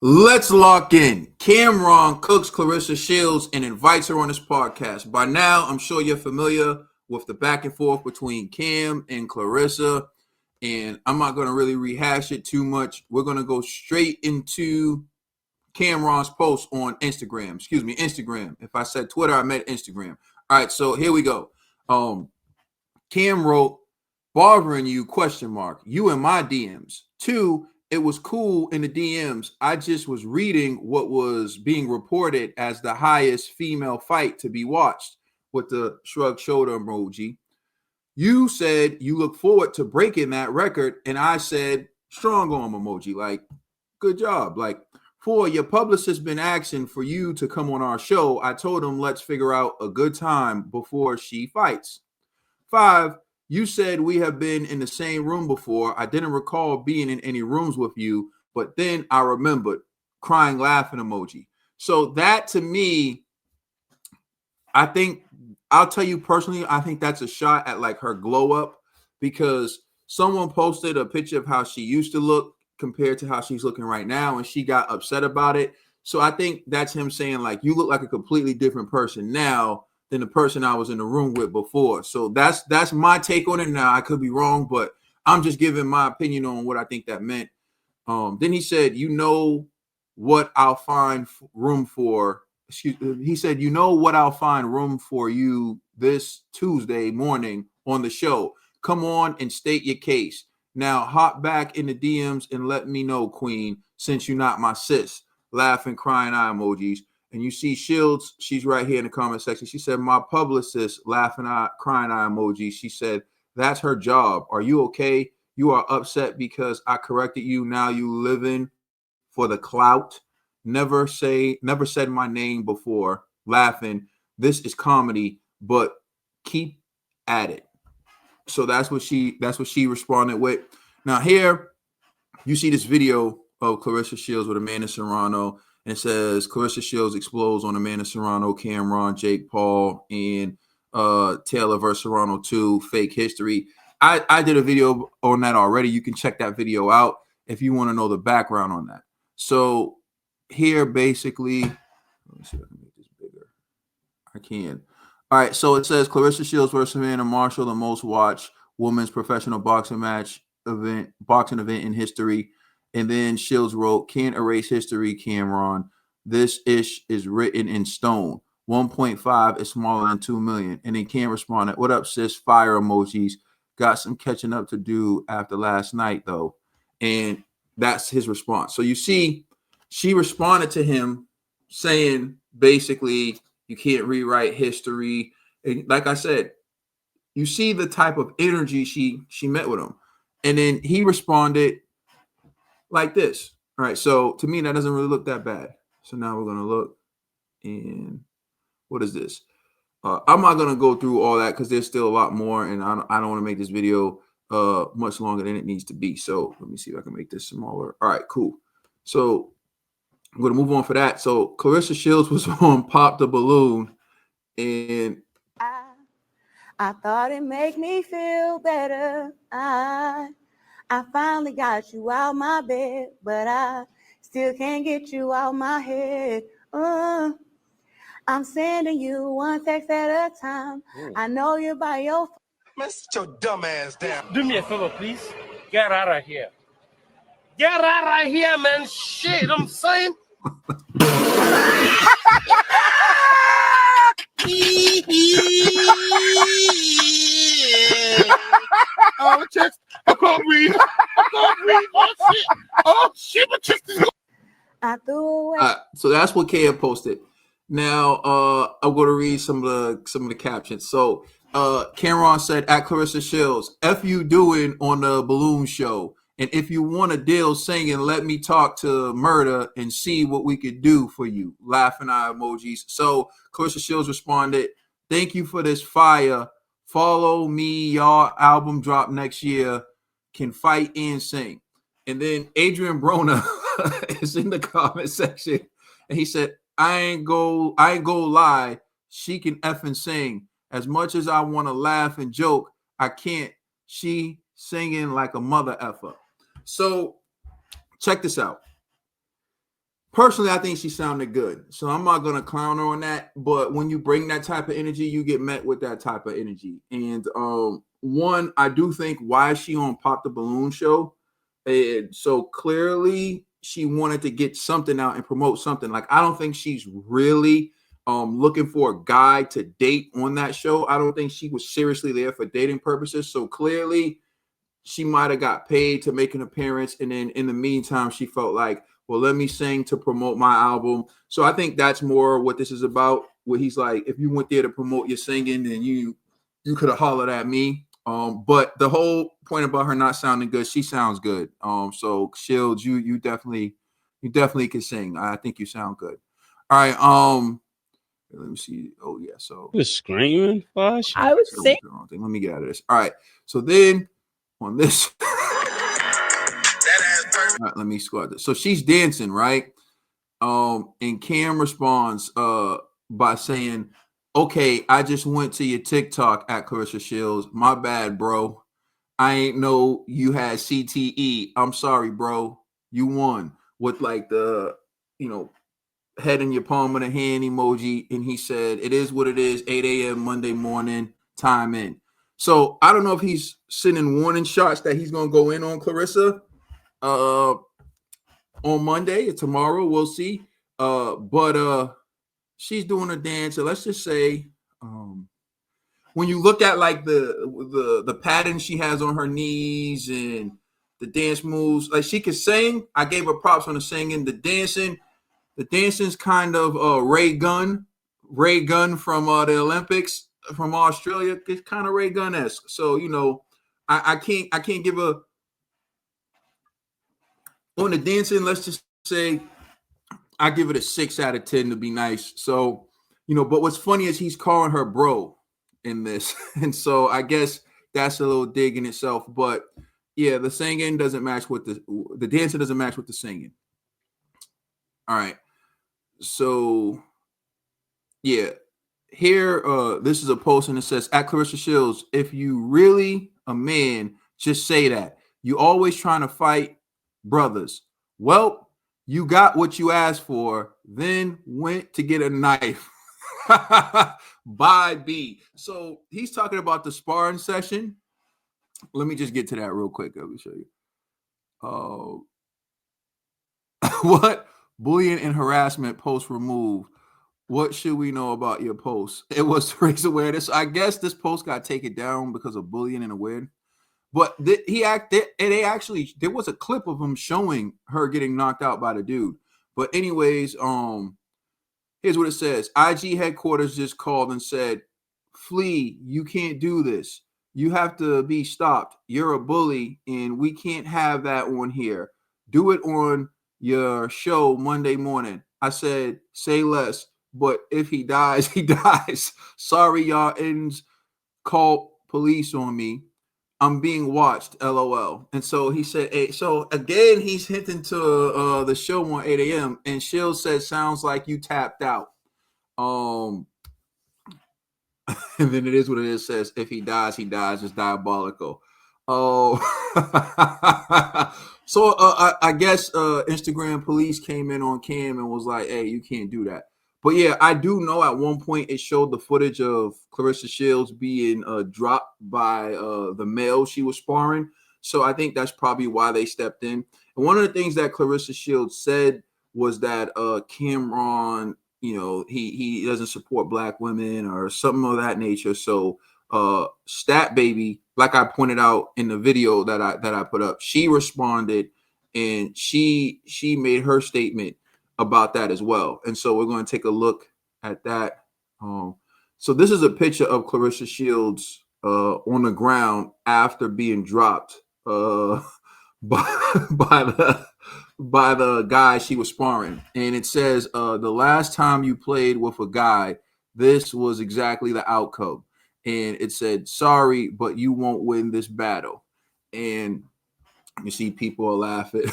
Let's lock in. Cameron cooks Claressa Shields and invites her on his podcast. By now, I'm sure you're familiar with the back and forth between Cam and Claressa, and I'm not going to really rehash it too much. We're going to go straight into Cameron's post on Instagram. Excuse me, Instagram. If I said Twitter, I meant Instagram. All right, so here we go. Cam wrote, "Bothering you, question mark. You in my DMs. 2, it was cool in the DMs. I just was reading what was being reported as the highest female fight to be watched," with the shrug shoulder emoji. "You said you look forward to breaking that record, and I said strong arm emoji. Like, good job. Like, 4, your publicist been asking for you to come on our show. I told him let's figure out a good time before she fights. 5, you said we have been in the same room before. I didn't recall being in any rooms with you, but then I remembered crying, laughing emoji." So that to me, I think, I'll tell you personally, I think that's a shot at like her glow up, because someone posted a picture of how she used to look compared to how she's looking right now, and she got upset about it. So I think that's him saying like, you look like a completely different person now than the person I was in the room with before. So that's my take on it. Now I could be wrong, but I'm just giving my opinion on what I think that meant. Then he said, "You know what I'll find room for." He said, "You know what I'll find room for you this Tuesday morning on the show. Come on and state your case. Now hop back in the DMs and let me know, Queen, since you're not my sis." Laughing, crying eye emojis. And you see Shields, she's right here in the comment section. She said, "My publicist," laughing eye, crying eye emoji. She said, "That's her job. Are you okay? You are upset because I corrected you. Now you living for the clout. Never said my name before." Laughing. "This is comedy, but keep at it." So that's what she responded with. Now here you see this video of Claressa Shields with Amanda Serrano, and it says Claressa Shields explodes on Amanda Serrano, Cameron, Jake Paul, and Taylor versus Serrano 2, fake history. I did a video on that already. You can check that video out if you want to know the background on that. So here, basically, let me see if I can make this bigger. I can. All right, so it says Claressa Shields versus Amanda Marshall, the most watched women's professional boxing event in history. And then Shields wrote, "Can't erase history, Cameron. This ish is written in stone. 1.5 is smaller than 2 million. And then Cam responded, "What up, sis? Fire emojis. Got some catching up to do after last night, though." And that's his response. So you see, she responded to him saying, basically, you can't rewrite history. And like I said, you see the type of energy she met with him. And then he responded like this. All right, so to me, that doesn't really look that bad. So now we're going to look, and what is this? I'm not going to go through all that because there's still a lot more, and I don't want to make this video much longer than it needs to be. So let me see if I can make this smaller. All right, cool. So I'm going to move on for that. So Claressa Shields was on Pop the Balloon, and I thought it make me feel better. I finally got you out my bed, but I still can't get you out my head. I'm sending you one text at a time. I know you're by your phone. Man, sit your dumb ass down. Do me a favor, please. Get out of here. Get out of here, man. Shit, I'm saying. Oh, chest. I can't breathe. Oh, shit, my chest is... I threw away. So that's what Kaya posted. Now I'm going to read some of the captions. So Cameron said, at Claressa Shields, "F you doing on the balloon show. And if you want a deal singing, let me talk to Murder and see what we could do for you." Laughing eye emojis. So Claressa Shields responded, "Thank you for this fire. Follow me. Y'all album drop next year. Can fight and sing." And then Adrian Broner is in the comment section, and he said, I ain't go lie. She can effing sing. As much as I want to laugh and joke, I can't. She singing like a mother effer." So check this out. personally, I think she sounded good. So I'm not gonna clown her on that. But when you bring that type of energy, you get met with that type of energy. And one, I do think why is she on Pop the Balloon show? And so clearly she wanted to get something out and promote something. Like, I don't think she's really looking for a guy to date on that show. I don't think she was seriously there for dating purposes. So clearly she might have got paid to make an appearance, and then in the meantime she felt like, well, let me sing to promote my album. So I think that's more what this is about, where he's like, if you went there to promote your singing, then you could have hollered at me. But the whole point about her not sounding good, she sounds good. So Shields, you definitely can sing. I think you sound good. All right. Let me see. Oh yeah. So You was screaming, Fosh? I was saying. let me get out of this. All right. So then on this, all right, let me squat this. So she's dancing, right? And Cam responds by saying, okay, I just went to your TikTok at Claressa Shields. My bad, bro. I ain't know you had CTE. I'm sorry, bro. You won, with like the, head in your palm of the hand emoji. And he said, it is what it is, 8 a.m. Monday morning, time in. So I don't know if he's sending warning shots that he's going to go in on Claressa on Monday or tomorrow. We'll see. But she's doing a dance. So let's just say, when you look at like the pattern she has on her knees and the dance moves, like she can sing. I gave her props on the singing. The dancing's kind of Ray Gunn from the Olympics from Australia. It's kind of Ray Gunn-esque. So I can't give a on the dancing. Let's just say I give it a 6 out of 10 to be nice. So but what's funny is he's calling her bro in this, and so I guess that's a little dig in itself. But yeah, the singing doesn't match with the dancing doesn't match with the singing. All right, so yeah, here this is a post and it says, at Claressa Shields, if you really a man, just say that. You always trying to fight brothers. Well, you got what you asked for, then went to get a knife. By B. So he's talking about the sparring session. Let me just get to that real quick. Let me show you. What? Bullying and harassment post removed. What should we know about your post? It was to raise awareness. I guess this post got taken down because of bullying and awareness. But there was a clip of him showing her getting knocked out by the dude. But anyways, here's what it says. IG headquarters just called and said, Flea, you can't do this. You have to be stopped. You're a bully, and we can't have that on here. Do it on your show Monday morning. I said, say less, but if he dies, he dies. Sorry, y'all ends called police on me. I'm being watched, LOL. And so he said, hey, so again, he's hinting to the show on 8 a.m. And Shields said, sounds like you tapped out. And then it is what it is, says, if he dies, he dies. It's diabolical. Oh, so I guess Instagram police came in on Cam and was like, hey, you can't do that. But yeah, I do know at one point it showed the footage of Claressa Shields being dropped by the male she was sparring. So I think that's probably why they stepped in. And one of the things that Claressa Shields said was that Cameron, he doesn't support black women or something of that nature. So Stat Baby, like I pointed out in the video that I put up, she responded and she made her statement about that as well. And so we're going to take a look at that. So this is a picture of Claressa Shields on the ground after being dropped by the guy she was sparring. And it says, the last time you played with a guy, this was exactly the outcome. And it said, sorry, but you won't win this battle. And you see people are laughing.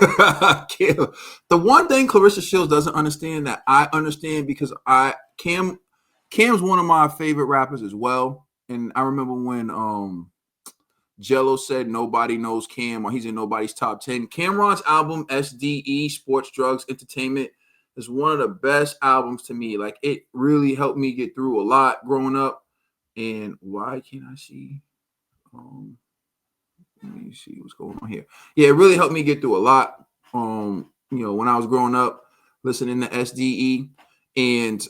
The one thing Claressa Shields doesn't understand that I understand, because Cam's one of my favorite rappers as well. And I remember when Jello said nobody knows Cam, or he's in nobody's top 10. Cameron's album, SDE, Sports, Drugs, Entertainment, is one of the best albums to me. Like, it really helped me get through a lot growing up. And why can't I see? Let me see what's going on here. Yeah, it really helped me get through a lot. When I was growing up, listening to SDE and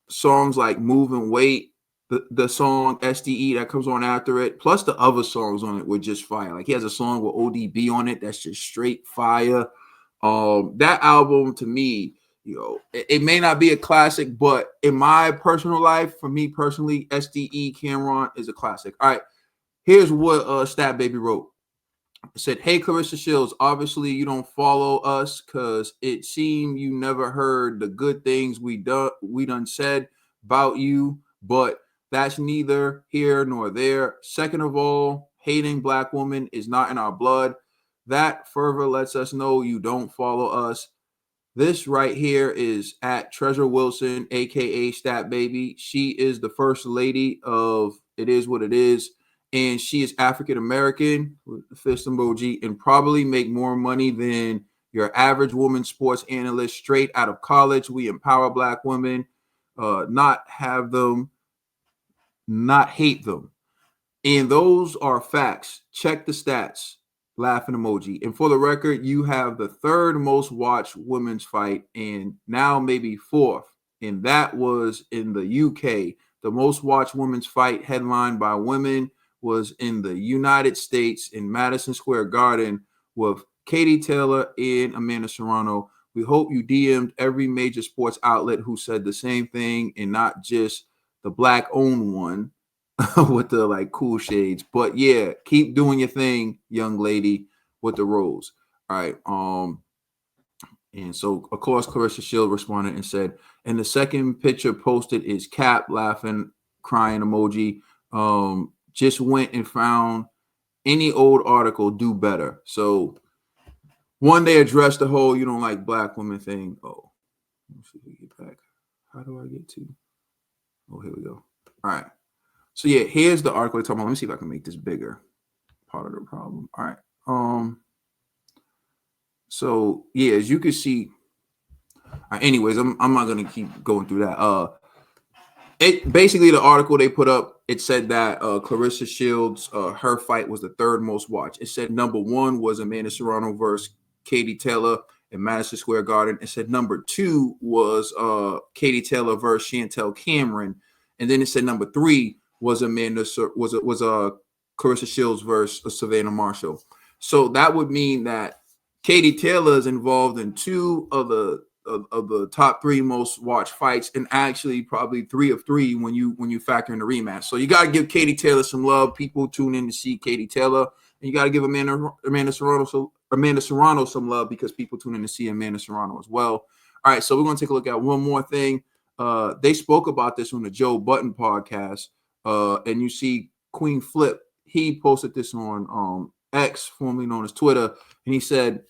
songs like Move and Wait, the song SDE that comes on after it, plus the other songs on it were just fire. Like, he has a song with ODB on it that's just straight fire. That album, to me, it may not be a classic, but in my personal life, for me personally, SDE Cameron is a classic. All right, here's what Stat Baby wrote. It said, "Hey, Claressa Shields, obviously you don't follow us because it seemed you never heard the good things we done said about you, but that's neither here nor there. Second of all, hating black women is not in our blood. That further lets us know you don't follow us. This right here is at Treasure Wilson, aka Stat Baby. She is the first lady of It Is What It Is. And she is African American with the fist emoji and probably make more money than your average woman sports analyst straight out of college. We empower black women, not have them, not hate them. And those are facts. Check the stats. Laughing emoji. And for the record, you have the third most watched women's fight and now maybe fourth. And that was in the UK. The most watched women's fight headlined by women was in the United States in Madison Square Garden with Katie Taylor and Amanda Serrano. We hope you DM'd every major sports outlet who said the same thing and not just the black-owned one with the like cool shades. But yeah, keep doing your thing, young lady, with the rose. All right. And so, of course, Claressa Shield responded and said, and the second picture posted is Cap laughing, crying emoji. Just went and found any old article, do better. So one day addressed the whole you don't like black women thing. Oh, let's see if we get back. How do I get to? Oh, here we go. All right. So yeah, here's the article. Talking about. Let me see if I can make this bigger. Part of the problem. All right. So yeah, as you can see. Anyways, I'm not gonna keep going through that. It basically the article they put up. It said that Claressa Shields, her fight was the third most watched. It said number one was Amanda Serrano versus Katie Taylor in Madison Square Garden. It said number two was Katie Taylor versus Chantel Cameron, and then it said number three was Claressa Shields versus Savannah Marshall. So that would mean that Katie Taylor is involved in two of the top three most watched fights, and actually probably 3 of 3 when you factor in the rematch. So you got to give Katie Taylor some love. People tune in to see Katie Taylor, and you got to give Amanda Serrano some love because people tune in to see Amanda Serrano as well. All right, so we're going to take a look at one more thing. They spoke about this on the Joe Budden podcast, and you see Queen Flip. He posted this on X, formerly known as Twitter, and he said,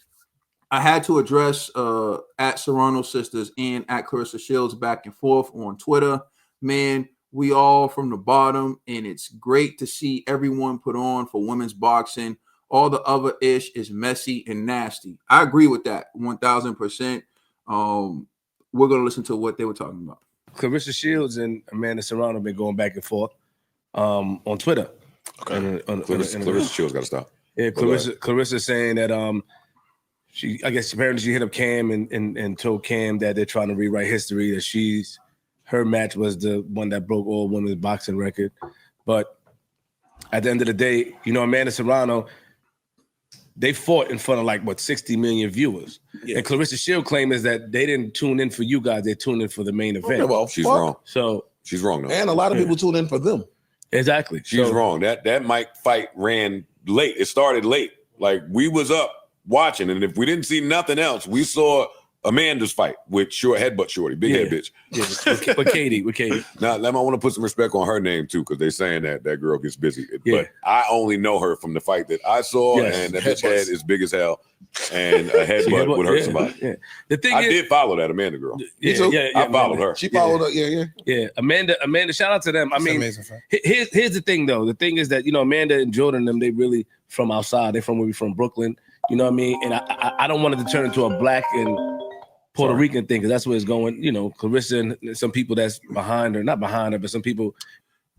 I had to address at Serrano Sisters and at Claressa Shields back and forth on Twitter. Man, we all from the bottom, and it's great to see everyone put on for women's boxing. All the other ish is messy and nasty. I agree with that 1,000%. We're going to listen to what they were talking about. Claressa Shields and Amanda Serrano have been going back and forth on Twitter. Okay. Claressa Shields got to stop. Yeah, Claressa saying that I guess apparently she hit up Cam and told Cam that they're trying to rewrite history, that her match was the one that broke all women's boxing record. But at the end of the day, Amanda Serrano, they fought in front of 60 million viewers. Yeah. And Claressa Shields' claim is that they didn't tune in for you guys, they tuned in for the main event. Okay, well, she's wrong. So she's wrong though. And a lot of people tune in for them. Exactly. She's wrong. That Mike fight ran late. It started late. Like, we was up watching, and if we didn't see nothing else, we saw Amanda's fight with headbutt shorty, big head bitch. Yeah, with Katie. Now, I want to put some respect on her name too, because they're saying that girl gets busy. Yeah. But I only know her from the fight that I saw, and that bitch head is big as hell, and a headbutt would hurt somebody. Yeah. The thing I did follow that Amanda girl. I followed her. She followed her. Yeah. Amanda, shout out to them. I mean, here's the thing though. The thing is that, Amanda and Jordan, they really from outside. They're from Brooklyn. You know what I mean? And I don't want it to turn into a black and Puerto Rican thing, because that's where it's going. Claressa and some people that's behind her, not behind her, but some people.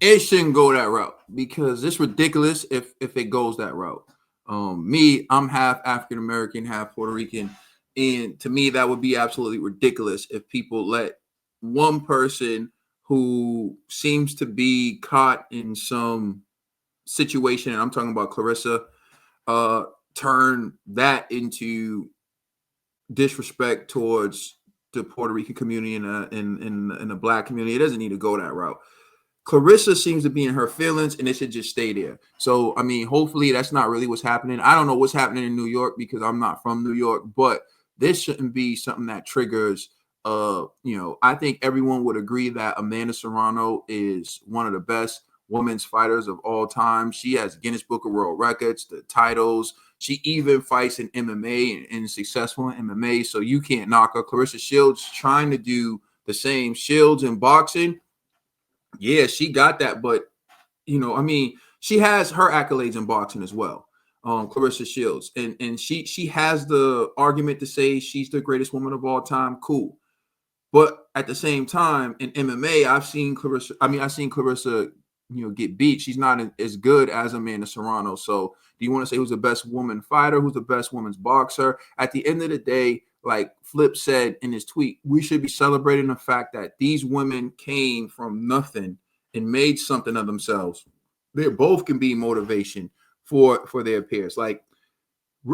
It shouldn't go that route, because it's ridiculous if it goes that route. I'm half African American, half Puerto Rican, and to me that would be absolutely ridiculous if people let one person who seems to be caught in some situation, and I'm talking about Claressa, turn that into disrespect towards the Puerto Rican community and the black community. It doesn't need to go that route. Claressa seems to be in her feelings, and it should just stay there. So, I mean, hopefully that's not really what's happening. I don't know what's happening in New York, because I'm not from New York, but this shouldn't be something that triggers. I think everyone would agree that Amanda Serrano is one of the best women's fighters of all time. She has Guinness Book of World Records, the titles. She even fights in MMA and successful in MMA, so you can't knock her. Claressa Shields trying to do the same. Shields in boxing, yeah, she got that, but she has her accolades in boxing as well. Claressa Shields, and she has the argument to say she's the greatest woman of all time. Cool, but at the same time, in MMA, I've seen Claressa get beat. She's not as good as Amanda Serrano. So do you want to say who's the best woman fighter? Who's the best women's boxer? At the end of the day, like Flip said in his tweet, we should be celebrating the fact that these women came from nothing and made something of themselves. They both can be motivation for their peers. Like,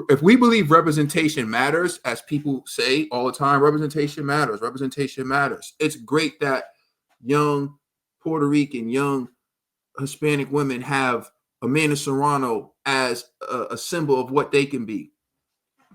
if we believe representation matters, as people say all the time, representation matters. Representation matters. It's great that young Puerto Rican, young Hispanic women have Amanda Serrano as a symbol of what they can be.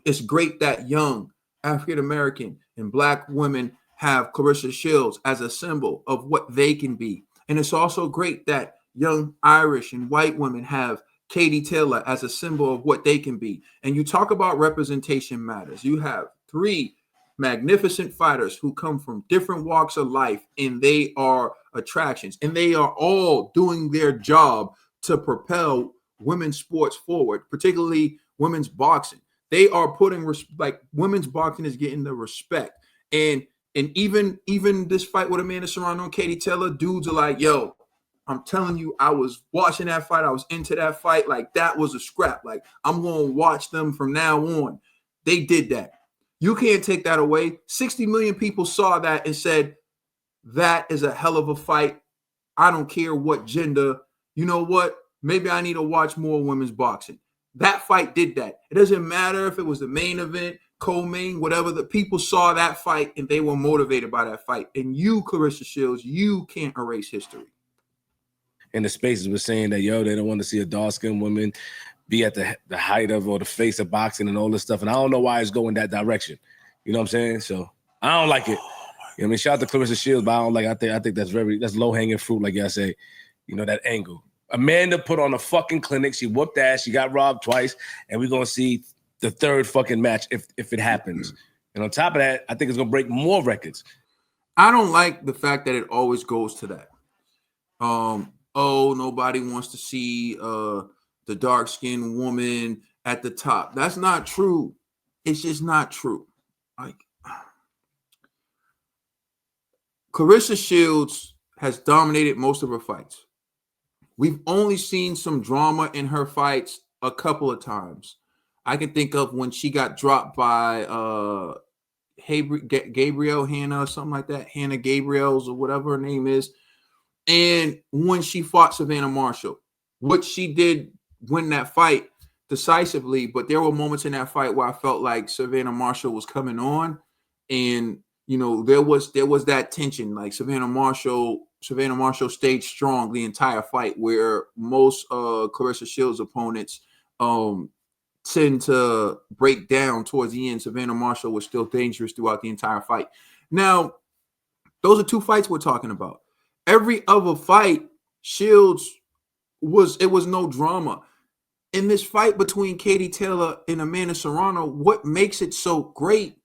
It's great that young African American and black women have Claressa Shields as a symbol of what they can be. And it's also great that young Irish and white women have Katie Taylor as a symbol of what they can be. And you talk about representation matters. You have 3 magnificent fighters who come from different walks of life, and they are attractions, and they are all doing their job to propel women's sports forward, particularly women's boxing. They are putting women's boxing is getting the respect. And even this fight with Amanda Serrano and Katie Taylor, dudes are like, yo, I'm telling you, I was watching that fight. I was into that fight. Like, that was a scrap. Like, I'm going to watch them from now on. They did that. You can't take that away. 60 million people saw that and said, that is a hell of a fight. I don't care what gender. You know what? Maybe I need to watch more women's boxing. That fight did that. It doesn't matter if it was the main event, co-main, whatever. The people saw that fight and they were motivated by that fight. And you, Claressa Shields, you can't erase history. And the spaces were saying that, they don't want to see a dark-skinned woman be at the height of or the face of boxing and all this stuff. And I don't know why it's going that direction. You know what I'm saying? So I don't like it. Shout out to Claressa Shields, but I don't like it. I think that's low-hanging fruit, like y'all say, that angle. Amanda put on a fucking clinic. She whooped ass. She got robbed twice. And we're going to see the 3rd fucking match if it happens. And on top of that, I think it's going to break more records. I don't like the fact that it always goes to that. Nobody wants to see the dark-skinned woman at the top. That's not true. It's just not true. Like, Claressa Shields has dominated most of her fights. We've only seen some drama in her fights a couple of times. I can think of when she got dropped by Gabrielle Hannah or something like that, Hannah Gabriels or whatever her name is. And when she fought Savannah Marshall, what she did win that fight decisively, but there were moments in that fight where I felt like Savannah Marshall was coming on, and there was that tension. Like Savannah Marshall stayed strong the entire fight, where most Claressa Shields opponents tend to break down towards the end. Savannah Marshall was still dangerous throughout the entire fight. Now, those are 2 fights we're talking about. Every other fight, Shields was no drama. In this fight between Katie Taylor and Amanda Serrano, what makes it so great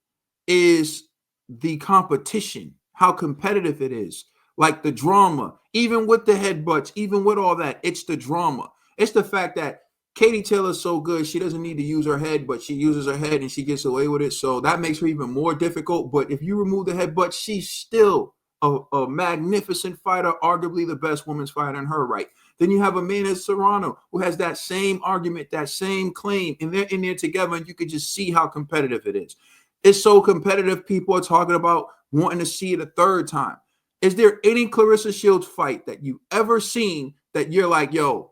is the competition, how competitive it is, like the drama, even with the headbutts, even with all that, it's the drama. It's the fact that Katie Taylor's so good, she doesn't need to use her head, but she uses her head and she gets away with it. So that makes her even more difficult. But if you remove the headbutt, she's still a magnificent fighter, arguably the best women's fighter in her right. Then you have Amanda Serrano, who has that same argument, that same claim, and they're in there together, and you can just see how competitive it is. It's so competitive, people are talking about wanting to see it a third time. Is there any Claressa Shields fight that you've ever seen that you're like, yo,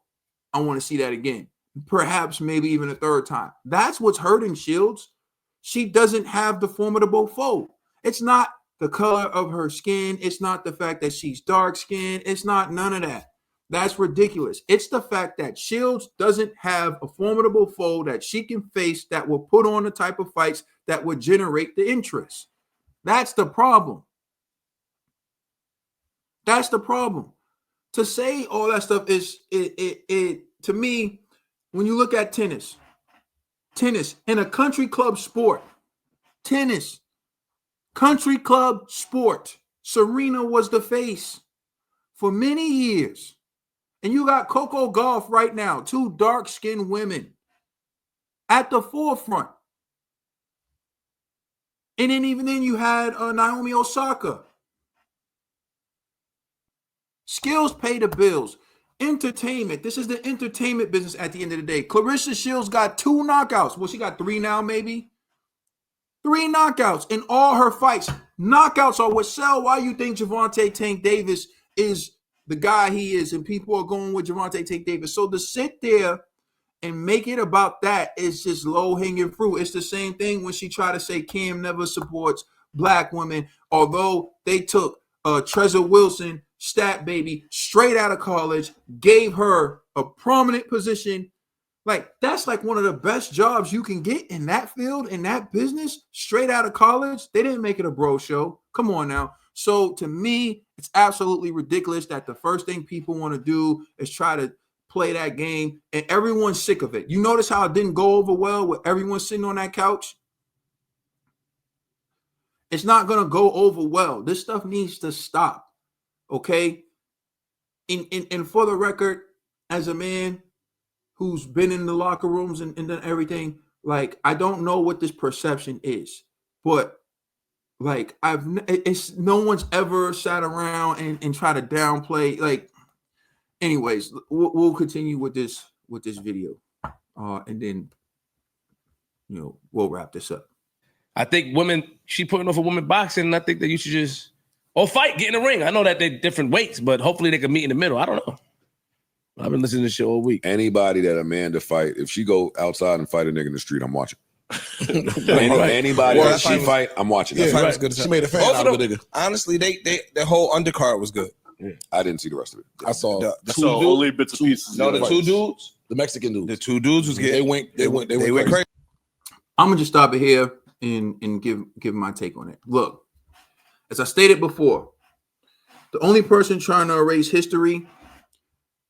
I want to see that again? Perhaps maybe even a third time. That's what's hurting Shields. She doesn't have the formidable foe. It's not the color of her skin. It's not the fact that she's dark skinned. It's not none of that. That's ridiculous. It's the fact that Shields doesn't have a formidable foe that she can face that will put on the type of fights that would generate the interest. That's the problem. That's the problem. To say all that stuff is it to me, when you look at tennis in a country club sport, country club sport, Serena was the face for many years. And you got Coco Gauff right now, 2 dark-skinned women at the forefront. And then even then you had Naomi Osaka. Skills pay the bills. Entertainment. This is the entertainment business at the end of the day. Claressa Shields got 2 knockouts. Well, she got 3 now, maybe. 3 knockouts in all her fights. Knockouts are what sell. Why you think Gervonta Tank Davis is the guy he is, and people are going with Gervonta Tank Davis. So to sit there and make it about that is just low-hanging fruit. It's the same thing when she tried to say Cam never supports black women, although they took Trezor Wilson, stat baby, straight out of college, gave her a prominent position. Like, that's like one of the best jobs you can get in that field, in that business, straight out of college. They didn't make it a bro show. Come on now. So to me, it's absolutely ridiculous that the first thing people want to do is try to play that game, and everyone's sick of it. You notice how it didn't go over well with everyone sitting on that couch? It's not going to go over well. This stuff needs to stop, okay? And for the record, as a man who's been in the locker rooms and done everything, like, I don't know what this perception is, but like, it's no one's ever sat around and try to downplay. Like, anyways, we'll continue with this video, and then we'll wrap this up. I think she putting off a woman boxing, and I think that you should just fight, get in the ring. I know that they're different weights, but hopefully they can meet in the middle. I don't know. I've been listening to this shit all week. Anybody that Amanda fight, if she go outside and fight a nigga in the street, I'm watching. Anybody that she fight, I'm watching. Yeah, fight was good. She made a fan out of the nigga. Honestly, their whole undercard was good. Yeah. I didn't see the rest of it. I saw only bits and pieces. No, the 2 dudes, the Mexican dudes. The 2 dudes was they went crazy. I'm gonna just stop it here and give my take on it. Look, as I stated before, the only person trying to erase history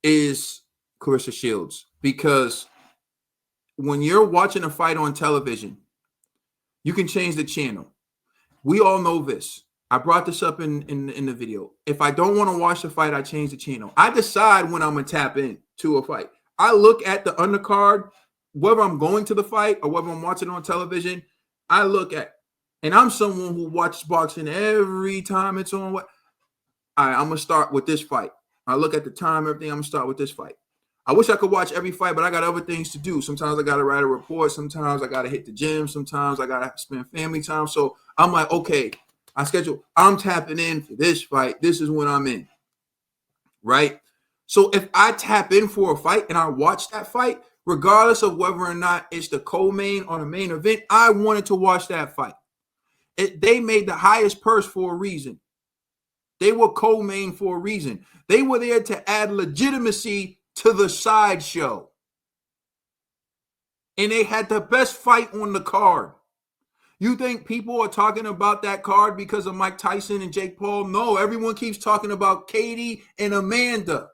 is Claressa Shields, because when you're watching a fight on television, you can change the channel. We all know this. I brought this up in the video. If I don't want to watch the fight, I change the channel. I decide when I'm going to tap in to a fight. I look at the undercard, whether I'm going to the fight or whether I'm watching it on television, I look at, and I'm someone who watches boxing every time it's on. All right, I'm going to start with this fight. I look at the time, everything, I'm going to start with this fight. I wish I could watch every fight, but I got other things to do. Sometimes I got to write a report. Sometimes I got to hit the gym. Sometimes I got to spend family time. So I'm like, okay, I'm tapping in for this fight. This is when I'm in, right? So if I tap in for a fight and I watch that fight, regardless of whether or not it's the co-main or the main event, I wanted to watch that fight. They made the highest purse for a reason. They were co-main for a reason. They were there to add legitimacy to the sideshow. and they had the best fight on the card. You think people are talking about that card because of Mike Tyson and Jake Paul? No, everyone keeps talking about Katie and Amanda.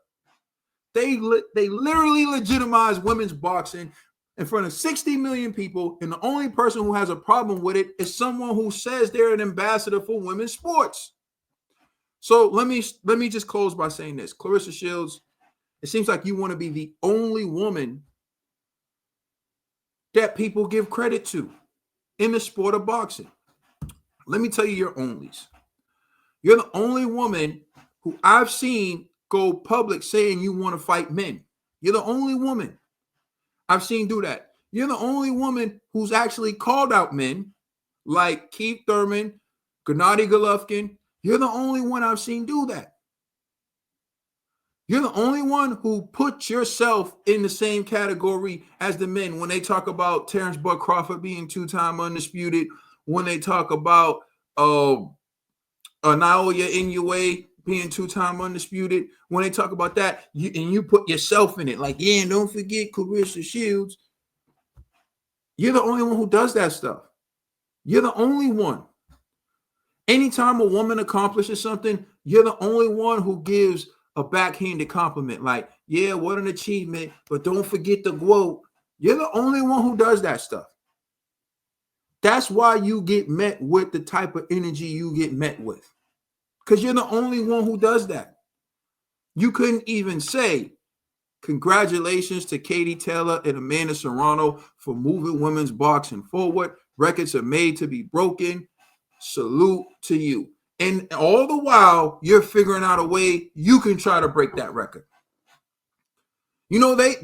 They literally legitimized women's boxing in front of 60 million people, and the only person who has a problem with it is someone who says they're an ambassador for women's sports. So let me just close by saying this. Claressa Shields, it seems like you want to be the only woman that people give credit to in the sport of boxing. Let me tell you your onlys. You're the only woman who I've seen go public saying you want to fight men. You're the only woman I've seen do that. You're the only woman who's actually called out men like Keith Thurman, Gennady Golovkin. You're the only one I've seen do that. You're the only one who put yourself in the same category as the men when they talk about Terrence Bud Crawford being two-time undisputed, when they talk about Naoya Inoue being two-time undisputed, when they talk about that, you put yourself in it. Like, yeah, and don't forget Claressa Shields. You're the only one who does that stuff. You're the only one. Anytime a woman accomplishes something, you're the only one who gives a backhanded compliment, like, yeah, what an achievement, but don't forget the quote. You're the only one who does that stuff. That's why you get met with the type of energy you get met with, because you're the only one who does that. You couldn't even say, congratulations to Katie Taylor and Amanda Serrano for moving women's boxing forward. Records are made to be broken. Salute to you. And all the while, you're figuring out a way you can try to break that record. You know, they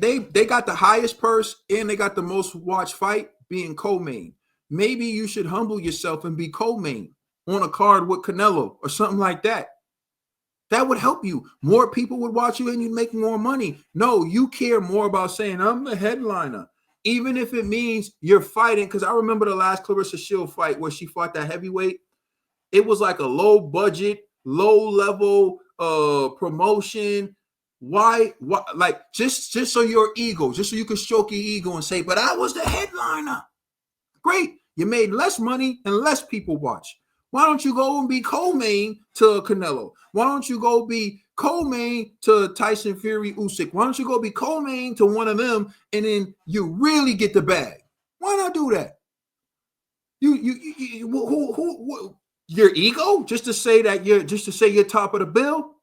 got the highest purse and they got the most watched fight being co-main. Maybe you should humble yourself and be co-main on a card with Canelo or something like that. That would help you. More people would watch you and you'd make more money. No, you care more about saying, I'm the headliner. Even if it means you're fighting, because I remember the last Claressa Shields fight where she fought that heavyweight. It was like a low budget, low level promotion. Why? Like just so your ego, just so you can stroke your ego and say, but I was the headliner. Great. You made less money and less people watch. Why don't you go and be co-main to Canelo? Why don't you go be co-main to Tyson Fury Usyk? Why don't you go be co-main to one of them and then you really get the bag? Why not do that? Who your ego? Just to say you're top of the bill?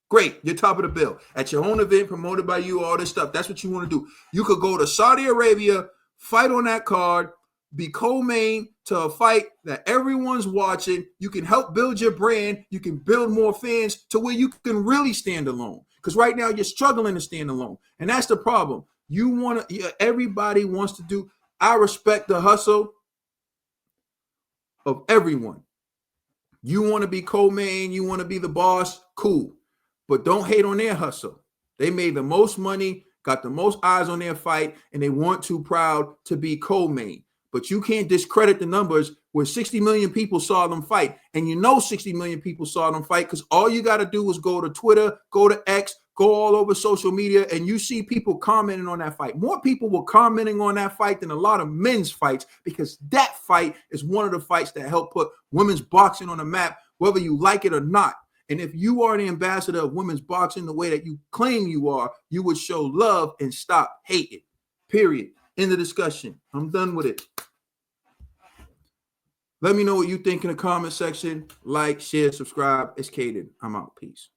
Great, you're top of the bill. At your own event, promoted by you, all this stuff. That's what you want to do. You could go to Saudi Arabia, fight on that card, be co-main to a fight that everyone's watching. You can help build your brand. You can build more fans to where you can really stand alone. Because right now you're struggling to stand alone. And that's the problem. Everybody wants to do. I respect the hustle of everyone. You want to be co-main, you want to be the boss, cool. But don't hate on their hustle. They made the most money, got the most eyes on their fight, and they weren't too proud to be co-main. But you can't discredit the numbers where 60 million people saw them fight. And 60 million people saw them fight because all you got to do is go to Twitter, go to X, go all over social media, and you see people commenting on that fight. More people were commenting on that fight than a lot of men's fights because that fight is one of the fights that help put women's boxing on the map, whether you like it or not. And if you are the ambassador of women's boxing the way that you claim you are, you would show love and stop hating. Period. End of discussion. I'm done with it. Let me know what you think in the comment section. Like, share, subscribe. It's Caden. I'm out. Peace.